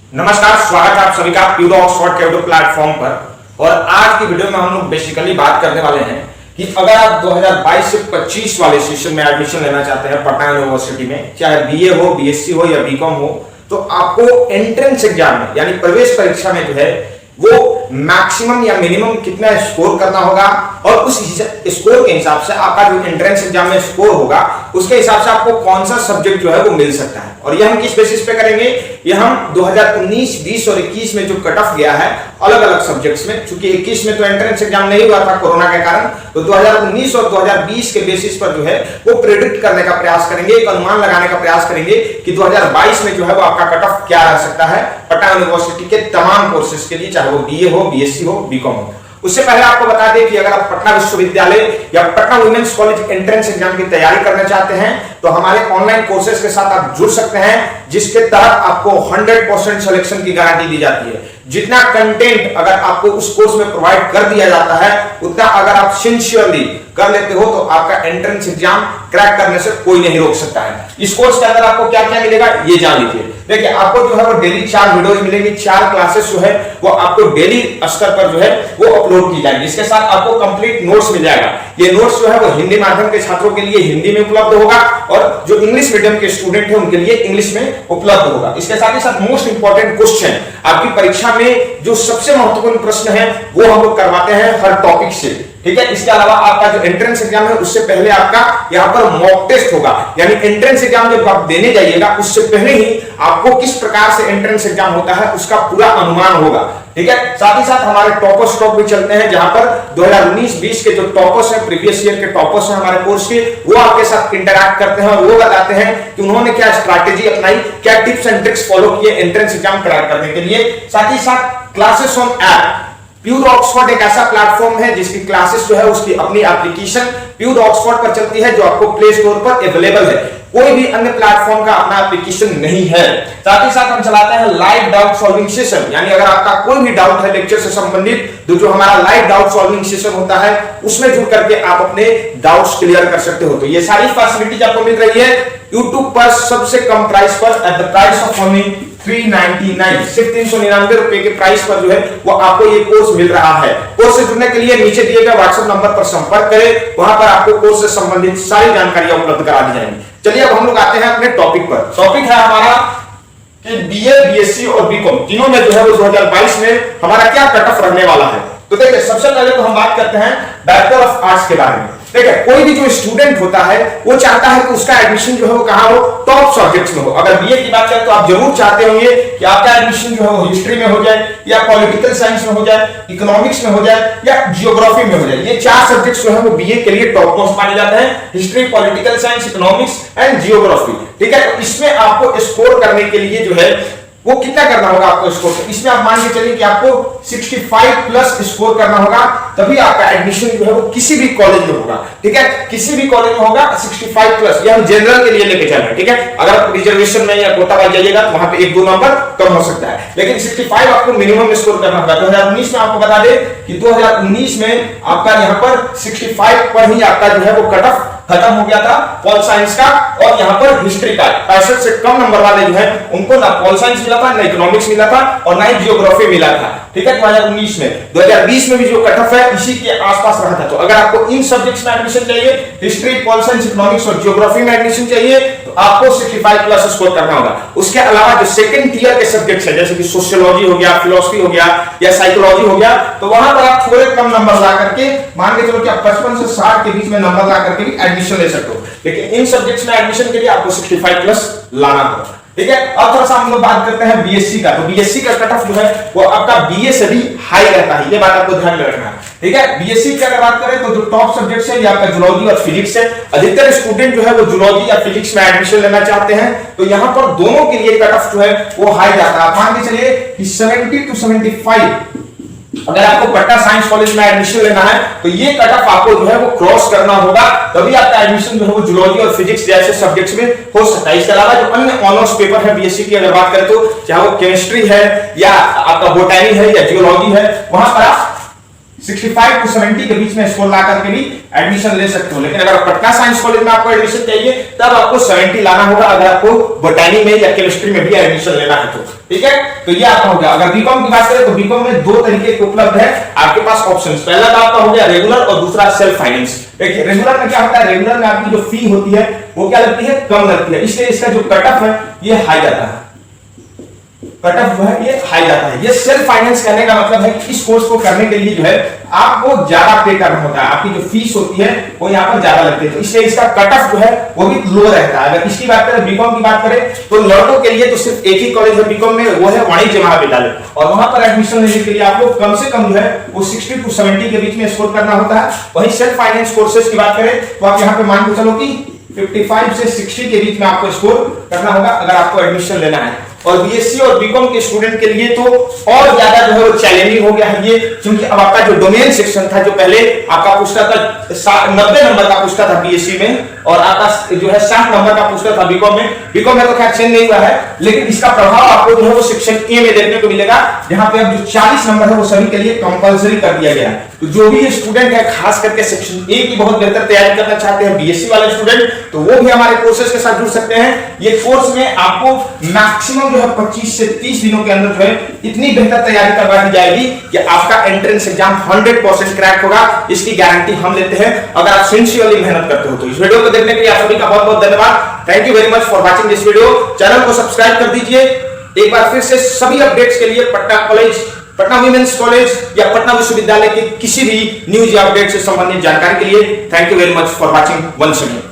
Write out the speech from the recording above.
नमस्कार, स्वागत है आप सभी का प्यूरो ऑक्सफोर्ड के यूट्यूब प्लेटफॉर्म पर। और आज की वीडियो में हम लोग बेसिकली बात करने वाले हैं कि अगर आप 2022 से 25 वाले सेशन में एडमिशन लेना चाहते हैं पटना यूनिवर्सिटी में, चाहे बीए हो, बीएससी हो या बीकॉम हो, तो आपको एंट्रेंस एग्जाम में यानी प्रवेश परीक्षा में जो है वो मैक्सिमम या मिनिमम कितना स्कोर करना होगा और उस स्कोर के हिसाब से आपका जो एंट्रेंस एग्जाम में स्कोर होगा उसके हिसाब से आपको कौन सा सब्जेक्ट जो है वो मिल सकता है। और ये हम किस बेसिस पे करेंगे, ये हम 2019, 20 और 21 में जो कट ऑफ गया है अलग अलग सब्जेक्ट्स में, क्योंकि 21 में तो एंट्रेंस एग्जाम नहीं हुआ था कोरोना के कारण, तो 2019 और 2020 के बेसिस पर जो है वो प्रेडिक्ट करने का प्रयास करेंगे, एक अनुमान लगाने का प्रयास करेंगे कि 2022 में जो है वो आपका कट ऑफ क्या रह सकता है पटना यूनिवर्सिटी के तमाम कोर्सेज के लिए, चाहे वो बीए हो, बीएससी हो, बीकॉम हो। उससे पहले आपको बता दें कि अगर आप पटना विश्वविद्यालय या Patna women's college entrance exam की तैयारी करना चाहते हैं तो हमारे ऑनलाइन कोर्सेज के साथ आप जुड़ सकते हैं, जिसके तहत आपको 100% सिलेक्शन की गारंटी दी जाती है। जितना कंटेंट अगर आपको उस कोर्स में प्रोवाइड कर दिया जाता है उतना अगर आप सिंसियरली कर लेते हो तो आपका एंट्रेंस एग्जाम क्रैक करने से कोई नहीं रोक सकता है। इस कोर्स के अंदर आपको क्या क्या मिलेगा ये जान लीजिए। देखिए, आपको जो है वो डेली 4 वीडियोज मिलेंगी, 4 क्लासेस जो है वो आपको डेली स्तर पर जो है वो अपलोड की जाएगी। इसके साथ आपको कंप्लीट नोट्स मिल जाएगा। ये नोट्स जो है वो हिंदी माध्यम के छात्रों के लिए हिंदी में उपलब्ध होगा और जो इंग्लिश मीडियम के स्टूडेंट है उनके लिए इंग्लिश में उपलब्ध होगा। इसके साथ ही साथ मोस्ट इंपॉर्टेंट क्वेश्चन आपकी परीक्षा में जो सबसे महत्वपूर्ण प्रश्न है वो हम लोग करवाते हैं हर टॉपिक से, ठीक है। इसके अलावा आपका जो एंट्रेंस एग्जाम है उससे पहले आपका यहाँ पर मॉक टेस्ट होगा, यानी एंट्रेंस एग्जाम जब आप देने जाइएगा उससे पहले ही आपको किस प्रकार से एंट्रेंस एग्जाम होता है उसका पूरा अनुमान होगा, ठीक है। साथ ही साथ हमारे टॉपर्स स्टॉक भी चलते हैं, जहां पर 2019-20 के जो टॉपर्स हैं, प्रीवियस ईयर के टॉपर्स हैं हमारे कोर्स के, वो आपके साथ इंटरैक्ट करते हैं और वो बताते हैं कि उन्होंने क्या स्ट्रैटेजी अपनाई, क्या टिप्स एंड ट्रिक्स फॉलो किए एंट्रेंस एग्जाम क्रैक करने के लिए। साथ ही साथ classes on app, furrow Oxford एक ऐसा प्लेटफॉर्म है जिसकी क्लासेस जो है उसकी अपनी एप्लीकेशन प्यूरो ऑक्सफोर्ड पर चलती है, जो आपको प्ले स्टोर पर अवेलेबल है। कोई भी अन्य प्लेटफॉर्म का अपना एप्लीकेशन नहीं है। साथ ही साथ हम चलाते हैं लाइव डाउट सॉल्विंग सेशन, यानी अगर आपका कोई भी डाउट है लेक्चर से संबंधित तो जो हमारा लाइव डाउट सॉल्विंग सेशन होता है उसमें जुड़ करके आप अपने डाउट्स क्लियर कर सकते हो। तो ये सारी फैसिलिटीज आपको मिल रही है YouTube पर सबसे कम प्राइस पर, at the price of only 399, सिर्फ 399 रुपए के प्राइस पर जो है वो आपको ये कोर्स मिल रहा है। कोर्स से जुड़ने के लिए नीचे दिए गए व्हाट्सएप नंबर पर संपर्क करें, वहां पर आपको कोर्स से संबंधित सारी जानकारियां उपलब्ध करा दी जाएंगी। चलिए अब हम लोग आते हैं अपने टॉपिक पर। टॉपिक है हमारा कि बीए, बीएससी और बीकॉम तीनों में जो है वो 2022 में हमारा क्या कट ऑफ रहने वाला है। तो देखिए, सबसे पहले तो हम बात करते हैं बैचलर ऑफ आर्ट्स के बारे में। देखिए, कोई भी जो स्टूडेंट होता है वो चाहता है कि उसका एडमिशन जो है वो कहां हो, टॉप सब्जेक्ट्स में हो। अगर बीए की बात करें तो आप जरूर चाहते होंगे कि आपका एडमिशन जो है वो हिस्ट्री में हो जाए, या पॉलिटिकल साइंस में हो जाए, इकोनॉमिक्स में हो जाए, या जियोग्राफी में हो जाए। ये 4 सब्जेक्ट्स जो है वो बीए के लिए टॉप मोस्ट माने जाते हैं, history, political science, economics and geography, ठीक है। तो इसमें आपको स्कोर करने के लिए जो है वो कितना करना होगा आपको स्कोर, तो इसमें आप मान के चलिए कि आपको 65 प्लस स्कोर करना होगा, तभी आपका एडमिशन जो है वो किसी भी कॉलेज में होगा, ठीक है। किसी भी कॉलेज में होगा 65 प्लस, ये हम जनरल के लिए लेके चल रहे हैं, ठीक है। अगर आप रिजर्वेशन में या कोटा वाइज जाइएगा तो वहां पे 1-2 नंबर कम हो सकता है, लेकिन 65 आपको मिनिमम स्कोर करना होगा। 2019 में आपको बता दें कि 2019 में आपका यहाँ पर 65 पर ही आपका जो है वो कट ऑफ खत्म हो गया था पॉल साइंस का, और यहाँ पर हिस्ट्री का 65 से कम नंबर वाले जो है उनको ना पॉल साइंस मिला था, ना इकोनॉमिक्स मिला था और ना ही जियोग्राफी मिला था, ठीक है। 2019 में 2020 में भी जो कट ऑफ है इसी के आसपास रहा था। तो अगर आपको इन सब्जेक्ट्स में एडमिशन चाहिए, हिस्ट्री, पॉल साइंस, इकोनॉमिक्स और जियोग्राफी में एडमिशन चाहिए, तो आपको 65 प्लस स्कोर करना होगा। उसके अलावा जो सेकंड टियर के सब्जेक्ट्स है जैसे कि सोशियोलॉजी हो गया, फिलॉसफी हो गया या साइकोलॉजी हो गया, तो वहां पर आप थोड़े कम नंबर ला करके, मान के चलो कि आप 55 से 60 के बीच में नंबर ला करके भी एडमिशन ले सकते हो, लेकिन इन सब्जेक्ट्स में एडमिशन के लिए आपको 65 प्लस लाना होगा, ठीक है। अब थोड़ा सा हम लोग बात करते हैं बीएससी का। तो बीएससी का कट ऑफ जो है वो आपका बीए से भी हाई रहता है, ये बात आपको ध्यान में रखना है, ठीक है। बीएससी की अगर बात करें तो जो टॉप सब्जेक्ट्स है ये आपका जूलॉजी और फिजिक्स है। अधिकतर स्टूडेंट जो है वो जूलॉजी या फिजिक्स में एडमिशन लेना चाहते हैं, तो यहाँ पर दोनों के लिए कट ऑफ जो है वो हाई जाता है। आप मान के चलिए कि 70 to 75 अगर आपको पटना साइंस कॉलेज में एडमिशन लेना है तो ये कट ऑफ आपको जो है वो क्रॉस करना होगा, तभी आपका एडमिशन जो है वो जूलॉजी और फिजिक्स जैसे सब्जेक्ट्स में हो सकता है। इसके अलावा जो अन्य ऑनर्स पेपर है बीएससी की अगर बात करें तो चाहे वो केमिस्ट्री है या आपका बोटैनी है या जियोलॉजी है, वहां पर आप 65 to 70 के बीच में स्कोर ला करके भी एडमिशन ले सकते हो। लेकिन अगर पटना साइंस कॉलेज में आपको एडमिशन चाहिए तब आपको 70 लाना होगा, अगर आपको बोटैनी में या केमिस्ट्री में भी एडमिशन लेना है तो। ठीक है, तो ये आपका हो गया। अगर बीकॉम की बात करें तो बीकॉम में दो तरीके के उपलब्ध है आपके पास ऑप्शंस। पहला तो आपका हो गया रेगुलर और दूसरा सेल्फ फाइनेंस। देखिए रेगुलर में क्या होता है, रेगुलर में आपकी जो फी होती है वो क्या लगती है, कम लगती है, इसलिए इसका जो कट ऑफ है ये हाई जाता है, कट ऑफ जो है ये हाई जाता है। ये सेल्फ फाइनेंस कहने का मतलब है कि इस कोर्स को करने के लिए जो है आपको ज्यादा पे करना होता है, आपकी जो फीस होती है वो यहाँ पर ज्यादा लगती है, तो इसलिए इसका कट ऑफ जो है वो भी लो रहता है। अगर इसकी बात करें, बीकॉम की बात करें तो लड़कों के लिए तो सिर्फ एक ही कॉलेज है बीकॉम में, वो है वाणिज्य महाविद्यालय, और वहां पर एडमिशन लेने के लिए आपको कम से कम जो है वो 60 to 70 के बीच में स्कोर करना होता है। वहीं सेल्फ फाइनेंस कोर्सेज की बात करें तो आप यहाँ पे मान के चलो कि 55 से 60 के बीच में आपको स्कोर करना होगा अगर आपको एडमिशन लेना है। और बीएससी और बीकॉम के स्टूडेंट के लिए तो और ज्यादा जो है वो चैलेंजिंग हो गया है ये, क्योंकि अब आपका जो डोमेन सेक्शन था, जो पहले आपका पूछता था 90 नंबर का पूछता था बीएससी में, और आपका जो है 60 नंबर का पूछता था बीकॉम में। बीकॉम में तो खैर चेंज नहीं हुआ है, लेकिन इसका प्रभाव आपको जो है वो सेक्शन ए में देखने को मिलेगा, जहां पे अब जो 40 नंबर है वो सभी के लिए कंपलसरी कर दिया गया है। तो जो भी स्टूडेंट है खास करके सेक्शन ए की बहुत बेहतर तैयारी करना चाहते हैं बीएससी वाले स्टूडेंट, तो वो भी हमारे कोर्सेज के साथ जुड़ सकते हैं। ये कोर्स में आपको मैक्सिमम जो है 25 से 30 दिनों के अंदर जो है इतनी बेहतर तैयारी करवा दी जाएगी कि आपका एंट्रेंस एग्जाम 100% क्रैक होगा, इसकी गारंटी हम लेते हैं अगर आप सिंसियरली मेहनत करते हो तो। इस वीडियो को देखने के लिए आप सभी का बहुत बहुत धन्यवाद। Thank you very much for watching this video. Channel को सब्सक्राइब कर दीजिए। एक बार फिर से सभी अपडेट्स के लिए Patna college, Patna women's college या पटना विश्वविद्यालय के किसी भी न्यूज या अपडेट से संबंधित जानकारी के लिए thank you very much for watching once again.